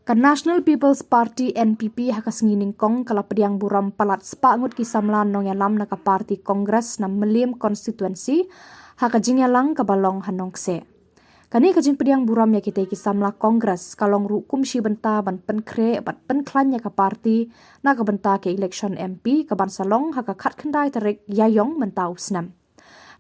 Kan National People's Party NPP hakas nginingkong kala pediang buram palat sepangut kisamlan nong yalam naka parti kongres na melim konstituensi haka jingyalang kabalong hanongse. Kani kajing pediang buram ya kita kisamla kongres kalong rukum si benta ban penkre bat penklan ya ka parti na ka benta ke election MP ka ban salong haka kat kendai tarik yayong mentau senam.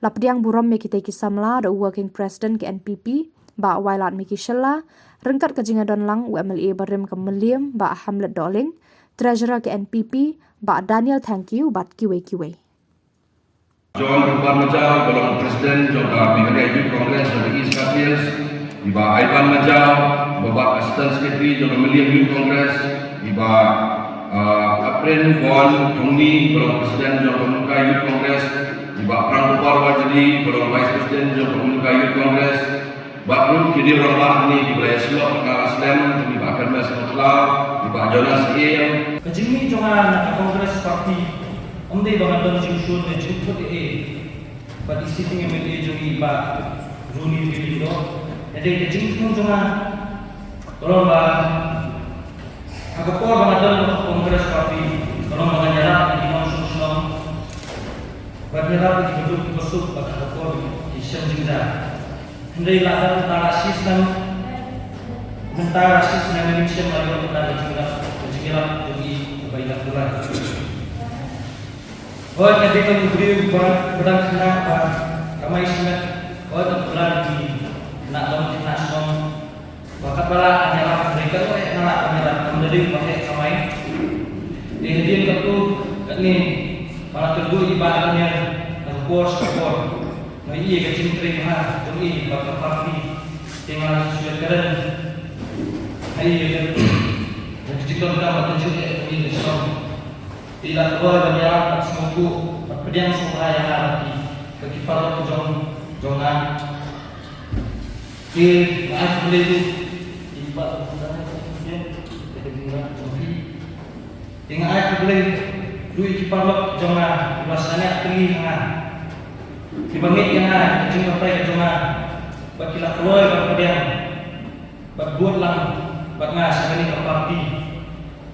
La pediang buram ya kita kisamla the working president ke NPP ba Wailat Miki Shella, rengkat kejingadon lang UMLA Barim ke Meliam ba Hamlet Doling, treasurer ke NPP ba Daniel Thank you bat kiwe-kiwe. John Rupan Majau, Golong Presiden, Joka Bihari Youth Congress of the East Kafirs, Iba Aiban Majau, Bapak Assistant Secretary, Joka Meliam Youth Congress, Iba Apren Wan Tungni, Golong Presiden, Joka Muka Youth Congress, Iba Prangkupar Wajadi, Golong Vice President, Joka Muka Youth Congress, Bakrun kini orang mahni di wilayah Selok, Pekara Slam, di Bakar Mas Mutlau, di Pak Jonas Iel. Kejimi jangan nak Kongres Parti, omdai bangan don jingsun dan jingkut Pak di sitting MLA jongi Pak Runi Bilindo. Jadi kejimi jangan tolong Pak agakor bangan don Kongres Parti, tolong bangan jarak di Monsun Pak jarak di gedung besuk Pak agakor di Shenjingda. Hendai latar tentara rasis dan Indonesia melalui tentara kejingan demi kebaikan Tuhan. Oh, nanti kami beri berang kenapa kami sangat terpulang di nak dom nak dom. Bakat bala hanyalah mereka tu nak hanyalah menjadi pakai kami. Dihadirin ketu ini malah kedua ibadahnya berkuas. Nah, iya kecil terima, demi bapak parti tinggal sesuai keren. Iya, dan kecil kita bertunjuk ini besok. Tidak keluar banyak semuku, berpediang semua yang ada bagi para jongan. Di maaf boleh itu, ibarat kemudian kemudian tinggal ayat boleh duit kipalok jongan, luasannya tinggi hangat. Dibangit yang ada, kecil apa yang cuma bagilah keluar berpediang, berbuat lang, ngas sekali ke parti,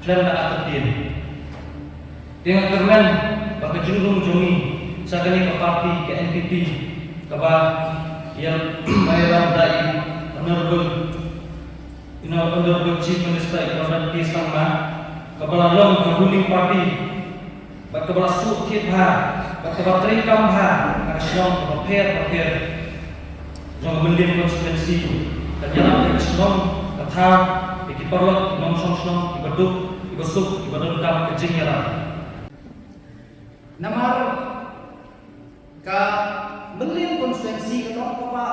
dan tak akan dengan kerman, bagi jurung jongi, sekali ke parti ke NPP, kaba yang mayar dari honorable chief minister Ibrahim T. Sama, kepala long ruling party, kepala sukit kepala terikam nasional prepare jong mendiam konstituensi dan jalan nasional kata dikiparlok nong dibeduk dibesuk dibedukam kejingyaran namar ka mendiam konstituensi kenong kapa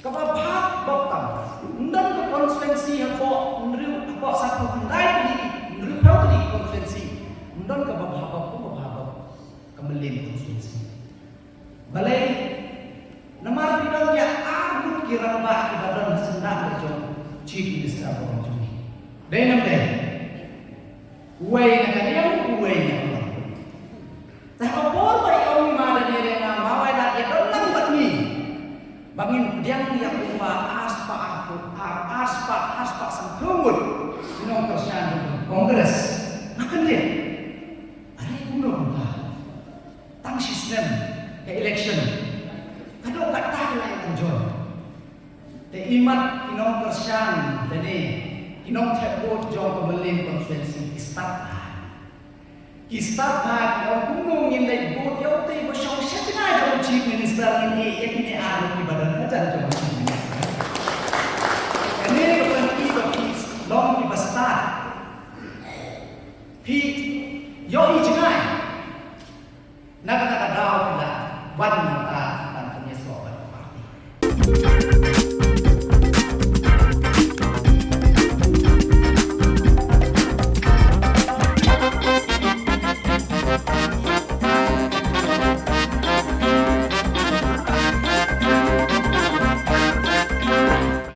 bhabok tam ndang ke konstituensi apa nriu apa satu kendai di nriu tadi konstituensi ndang ke bhabok kemelim konstitusi. Balai namar bidang ya agut kirang bah ibadah senang berjong chief minister orang jong. Dai namde. Uai nakadiam uai nakadiam. Tah kapor bai om mada ni dengan mawai nak ya donang batni. Bangin diang yang umba aspa sangkumut. Minong persian kongres. Makan dia. Ari kuno tang sistem ke election kadang kat tahu lah yang jual te imat inong persian jadi inong tepot jauh kemelim konstituensi start inong kumung yang lain buat yau te bersama siapa chief minister ini ada di badan kerja